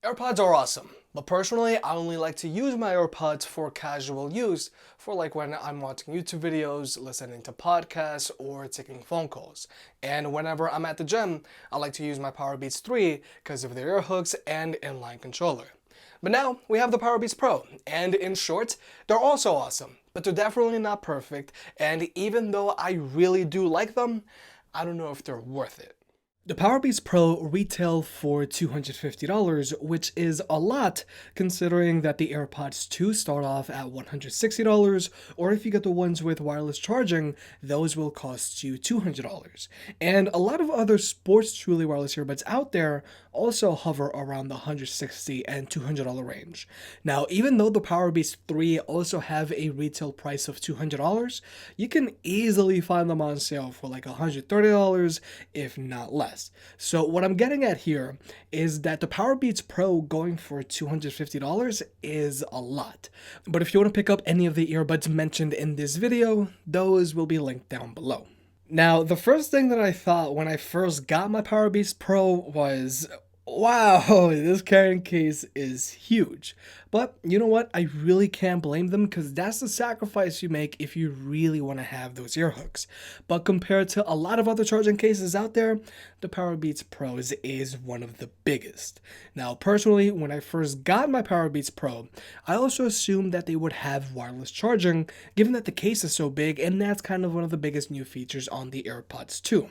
AirPods are awesome, but personally, I only like to use my AirPods for casual use, for like when I'm watching YouTube videos, listening to podcasts, or taking phone calls. And whenever I'm at the gym, I like to use my Powerbeats 3 because of their ear hooks and inline controller. But now we have the Powerbeats Pro, and in short, they're also awesome, but they're definitely not perfect, and even though I really do like them, I don't know if they're worth it. The Powerbeats Pro retail for $250, which is a lot considering that the AirPods 2 start off at $160, or if you get the ones with wireless charging, those will cost you $200. And a lot of other sports truly wireless earbuds out there also hover around the $160 and $200 range. Now, even though the Powerbeats 3 also have a retail price of $200, you can easily find them on sale for like $130, if not less. So what I'm getting at here is that the Powerbeats Pro going for $250 is a lot. But if you want to pick up any of the earbuds mentioned in this video, those will be linked down below. Now, the first thing that I thought when I first got my Powerbeats Pro was, wow, this carrying case is huge. But you know what? I really can't blame them because that's the sacrifice you make if you really want to have those ear hooks. But compared to a lot of other charging cases out there, the Powerbeats Pros is one of the biggest. Now, personally, when I first got my Powerbeats Pro, I also assumed that they would have wireless charging, given that the case is so big, and that's kind of one of the biggest new features on the AirPods 2.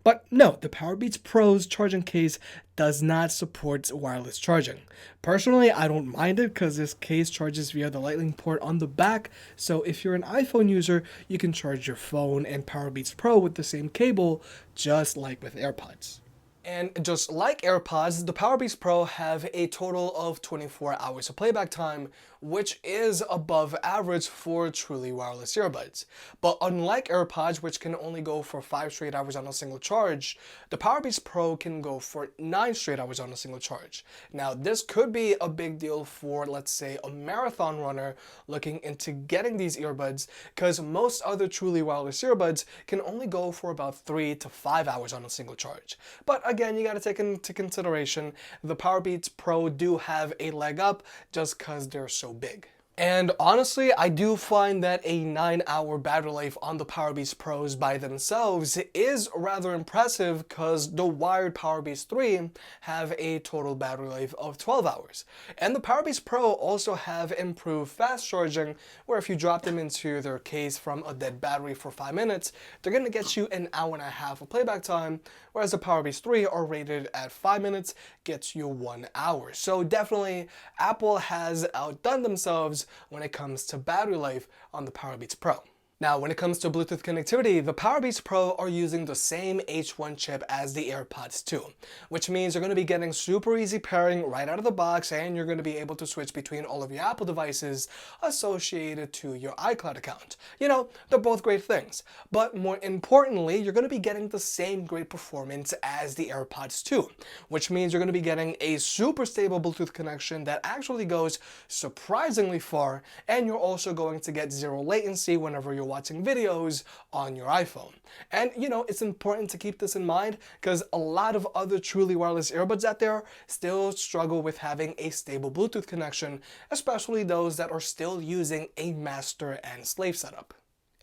But no, the Powerbeats Pro's charging case does not support wireless charging. Personally, I don't mind it because this case charges via the Lightning port on the back, so if you're an iPhone user, you can charge your phone and Powerbeats Pro with the same cable, just like with AirPods. And just like AirPods, the Powerbeats Pro have a total of 24 hours of playback time, which is above average for truly wireless earbuds. But unlike AirPods, which can only go for 5 straight hours on a single charge, the Powerbeats Pro can go for 9 straight hours on a single charge. Now, this could be a big deal for, let's say, a marathon runner looking into getting these earbuds, because most other truly wireless earbuds can only go for about 3 to 5 hours on a single charge. But again, you got to take into consideration the Powerbeats Pro do have a leg up just because they're so big. And honestly, I do find that a 9-hour battery life on the Powerbeats Pros by themselves is rather impressive because the wired Powerbeats 3 have a total battery life of 12 hours. And the Powerbeats Pro also have improved fast charging, where if you drop them into their case from a dead battery for 5 minutes, they're going to get you an hour and a half of playback time, whereas the Powerbeats 3 are rated at 5 minutes, gets you 1 hour. So definitely, Apple has outdone themselves when it comes to battery life on the Powerbeats Pro. Now, when it comes to Bluetooth connectivity, the Powerbeats Pro are using the same H1 chip as the AirPods 2, which means you're going to be getting super easy pairing right out of the box, and you're going to be able to switch between all of your Apple devices associated to your iCloud account. You know, they're both great things. But more importantly, you're going to be getting the same great performance as the AirPods 2, which means you're going to be getting a super stable Bluetooth connection that actually goes surprisingly far, and you're also going to get zero latency whenever you're watching videos on your iPhone. And you know, it's important to keep this in mind because a lot of other truly wireless earbuds out there still struggle with having a stable Bluetooth connection, especially those that are still using a master and slave setup.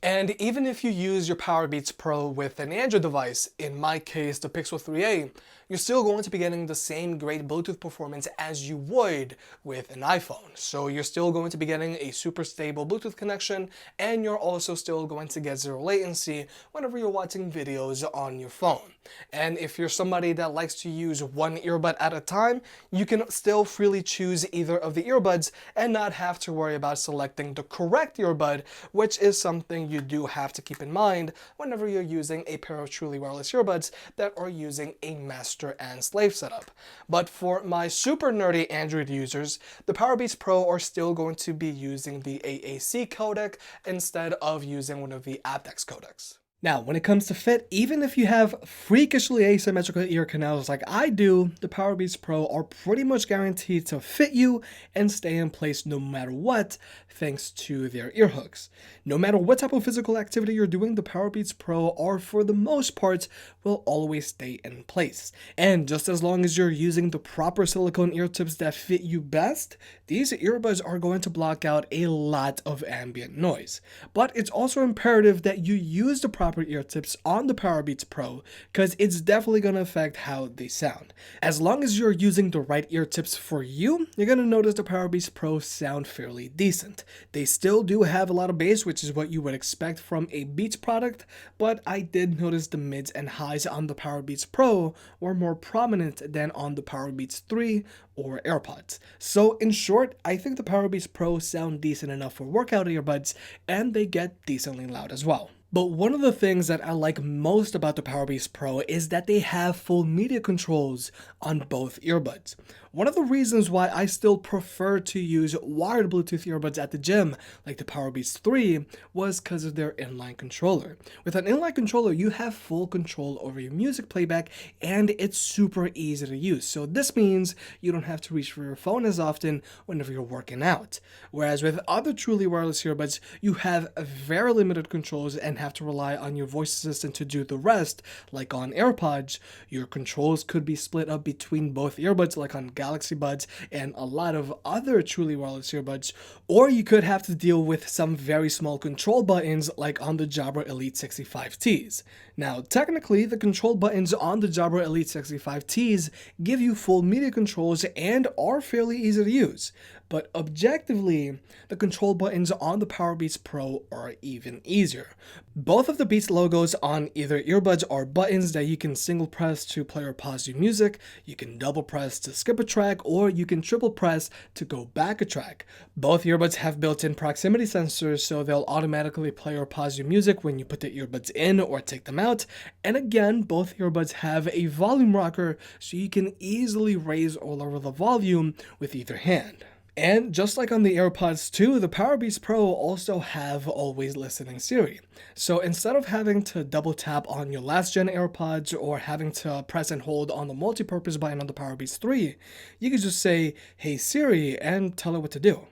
And even if you use your Powerbeats Pro with an Android device, in my case the Pixel 3a, you're still going to be getting the same great Bluetooth performance as you would with an iPhone. So you're still going to be getting a super stable Bluetooth connection, and you're also still going to get zero latency whenever you're watching videos on your phone. And if you're somebody that likes to use one earbud at a time, you can still freely choose either of the earbuds and not have to worry about selecting the correct earbud, which is something you do have to keep in mind whenever you're using a pair of truly wireless earbuds that are using a master and slave setup. But for my super nerdy Android users, the Powerbeats Pro are still going to be using the AAC codec instead of using one of the aptX codecs. Now, when it comes to fit, even if you have freakishly asymmetrical ear canals like I do, the Powerbeats Pro are pretty much guaranteed to fit you and stay in place no matter what, thanks to their ear hooks. No matter what type of physical activity you're doing, the Powerbeats Pro are, for the most part, will always stay in place. And just as long as you're using the proper silicone ear tips that fit you best, these earbuds are going to block out a lot of ambient noise. But it's also imperative that you use the proper ear tips on the Powerbeats Pro, because it's definitely going to affect how they sound. As long as you're using the right ear tips for you, you're going to notice the Powerbeats Pro sound fairly decent. They still do have a lot of bass, which is what you would expect from a Beats product, but I did notice the mids and highs on the Powerbeats Pro were more prominent than on the Powerbeats 3 or AirPods. So in short, I think the Powerbeats Pro sound decent enough for workout earbuds, and they get decently loud as well. But one of the things that I like most about the Powerbeats Pro is that they have full media controls on both earbuds. One of the reasons why I still prefer to use wired Bluetooth earbuds at the gym, like the Powerbeats 3, was because of their inline controller. With an inline controller, you have full control over your music playback, and it's super easy to use. So this means you don't have to reach for your phone as often whenever you're working out. Whereas with other truly wireless earbuds, you have very limited controls and have to rely on your voice assistant to do the rest. Like on AirPods, your controls could be split up between both earbuds, like on Galaxy Buds and a lot of other truly wireless earbuds, or you could have to deal with some very small control buttons like on the Jabra Elite 65Ts. Now, technically, the control buttons on the Jabra Elite 65Ts give you full media controls and are fairly easy to use. But objectively, the control buttons on the Powerbeats Pro are even easier. Both of the Beats logos on either earbuds are buttons that you can single press to play or pause your music, you can double press to skip a track, or you can triple press to go back a track. Both earbuds have built-in proximity sensors, so they'll automatically play or pause your music when you put the earbuds in or take them out. And again, both earbuds have a volume rocker, so you can easily raise or lower the volume with either hand. And just like on the AirPods 2, the Powerbeats Pro also have always listening Siri. So instead of having to double tap on your last gen AirPods or having to press and hold on the multi-purpose button on the Powerbeats 3, you can just say, "Hey Siri," and tell it what to do.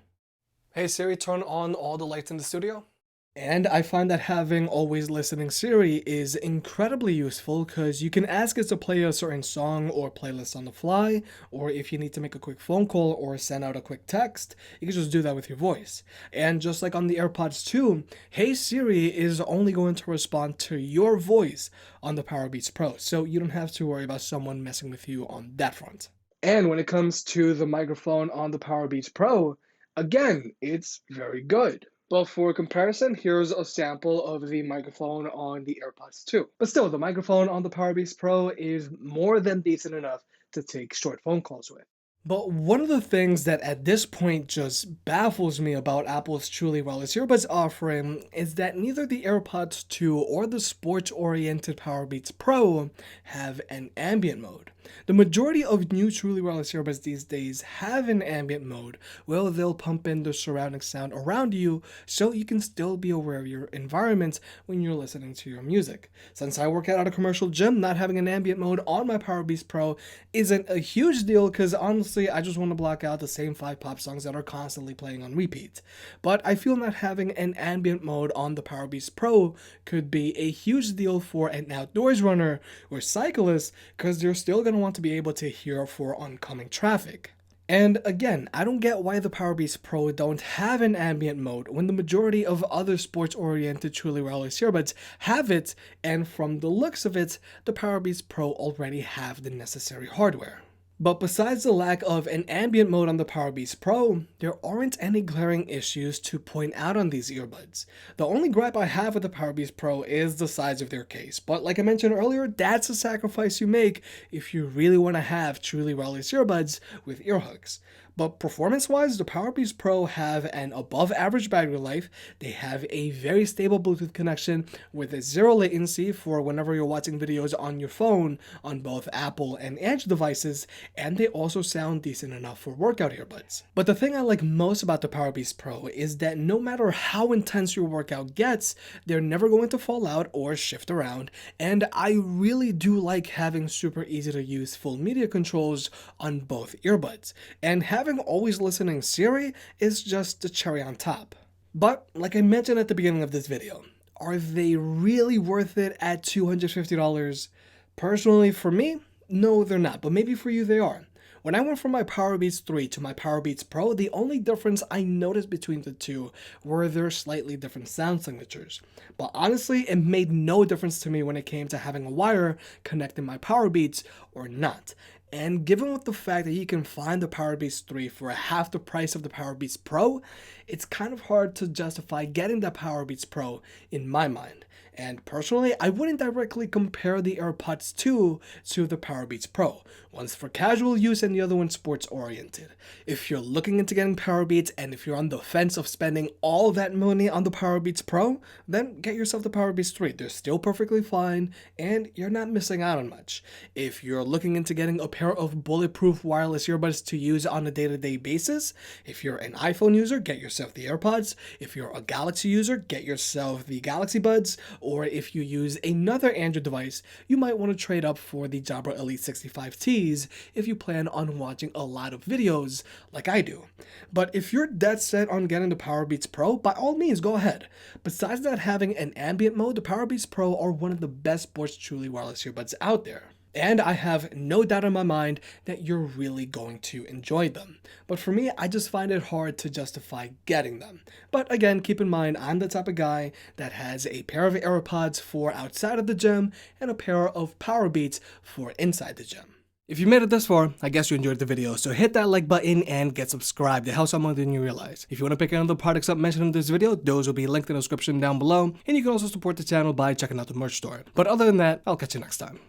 Hey Siri, turn on all the lights in the studio. And I find that having always listening Siri is incredibly useful because you can ask it to play a certain song or playlist on the fly, or if you need to make a quick phone call or send out a quick text, you can just do that with your voice. And just like on the AirPods 2, Hey Siri is only going to respond to your voice on the Powerbeats Pro, so you don't have to worry about someone messing with you on that front. And when it comes to the microphone on the Powerbeats Pro, again, it's very good. But for comparison, here's a sample of the microphone on the AirPods 2. But still, the microphone on the Powerbeats Pro is more than decent enough to take short phone calls with. But one of the things that at this point just baffles me about Apple's truly wireless earbuds offering is that neither the AirPods 2 or the sports-oriented Powerbeats Pro have an ambient mode. The majority of new truly wireless earbuds these days have an ambient mode, where they'll pump in the surrounding sound around you so you can still be aware of your environment when you're listening to your music. Since I work out at a commercial gym, not having an ambient mode on my Powerbeats Pro isn't a huge deal because honestly, I just want to block out the same 5 pop songs that are constantly playing on repeat. But I feel not having an ambient mode on the Powerbeats Pro could be a huge deal for an outdoors runner or cyclist because they're still going to want to be able to hear for oncoming traffic. And again, I don't get why the Powerbeats Pro don't have an ambient mode when the majority of other sports-oriented truly wireless earbuds have it, and from the looks of it, the Powerbeats Pro already have the necessary hardware. But besides the lack of an ambient mode on the Powerbeats Pro, there aren't any glaring issues to point out on these earbuds. The only gripe I have with the Powerbeats Pro is the size of their case, but like I mentioned earlier, that's a sacrifice you make if you really want to have truly wireless earbuds with ear hooks. But performance-wise, the Powerbeats Pro have an above-average battery life. They have a very stable Bluetooth connection with a zero latency for whenever you're watching videos on your phone on both Apple and Android devices, and they also sound decent enough for workout earbuds. But the thing I like most about the Powerbeats Pro is that no matter how intense your workout gets, they're never going to fall out or shift around, and I really do like having super easy to use full media controls on both earbuds, and having always listening Siri is just the cherry on top. But like I mentioned at the beginning of this video, are they really worth it at $250? Personally, for me, no, they're not, but maybe for you they are. When I went from my Powerbeats 3 to my Powerbeats Pro, the only difference I noticed between the two were their slightly different sound signatures. But honestly, it made no difference to me when it came to having a wire connecting my Powerbeats or not. And given with the fact that you can find the Powerbeats 3 for half the price of the Powerbeats Pro, it's kind of hard to justify getting the Powerbeats Pro in my mind. And personally, I wouldn't directly compare the AirPods 2 to the Powerbeats Pro. One's for casual use and the other one's sports oriented. If you're looking into getting Powerbeats and if you're on the fence of spending all that money on the Powerbeats Pro, then get yourself the Powerbeats 3. They're still perfectly fine and you're not missing out on much. If you're looking into getting a pair of bulletproof wireless earbuds to use on a day-to-day basis, if you're an iPhone user, get yourself the AirPods. If you're a Galaxy user, get yourself the Galaxy Buds. Or if you use another Android device, you might want to trade up for the Jabra Elite 65Ts if you plan on watching a lot of videos like I do. But if you're dead set on getting the Powerbeats Pro, by all means, go ahead. Besides that having an ambient mode, the Powerbeats Pro are one of the best sports truly wireless earbuds out there. And I have no doubt in my mind that you're really going to enjoy them. But for me, I just find it hard to justify getting them. But again, keep in mind, I'm the type of guy that has a pair of AirPods for outside of the gym and a pair of Powerbeats for inside the gym. If you made it this far, I guess you enjoyed the video, so hit that like button and get subscribed. It helps out more than you realize. If you want to pick any of the products up mentioned in this video, those will be linked in the description down below, and you can also support the channel by checking out the merch store. But other than that, I'll catch you next time.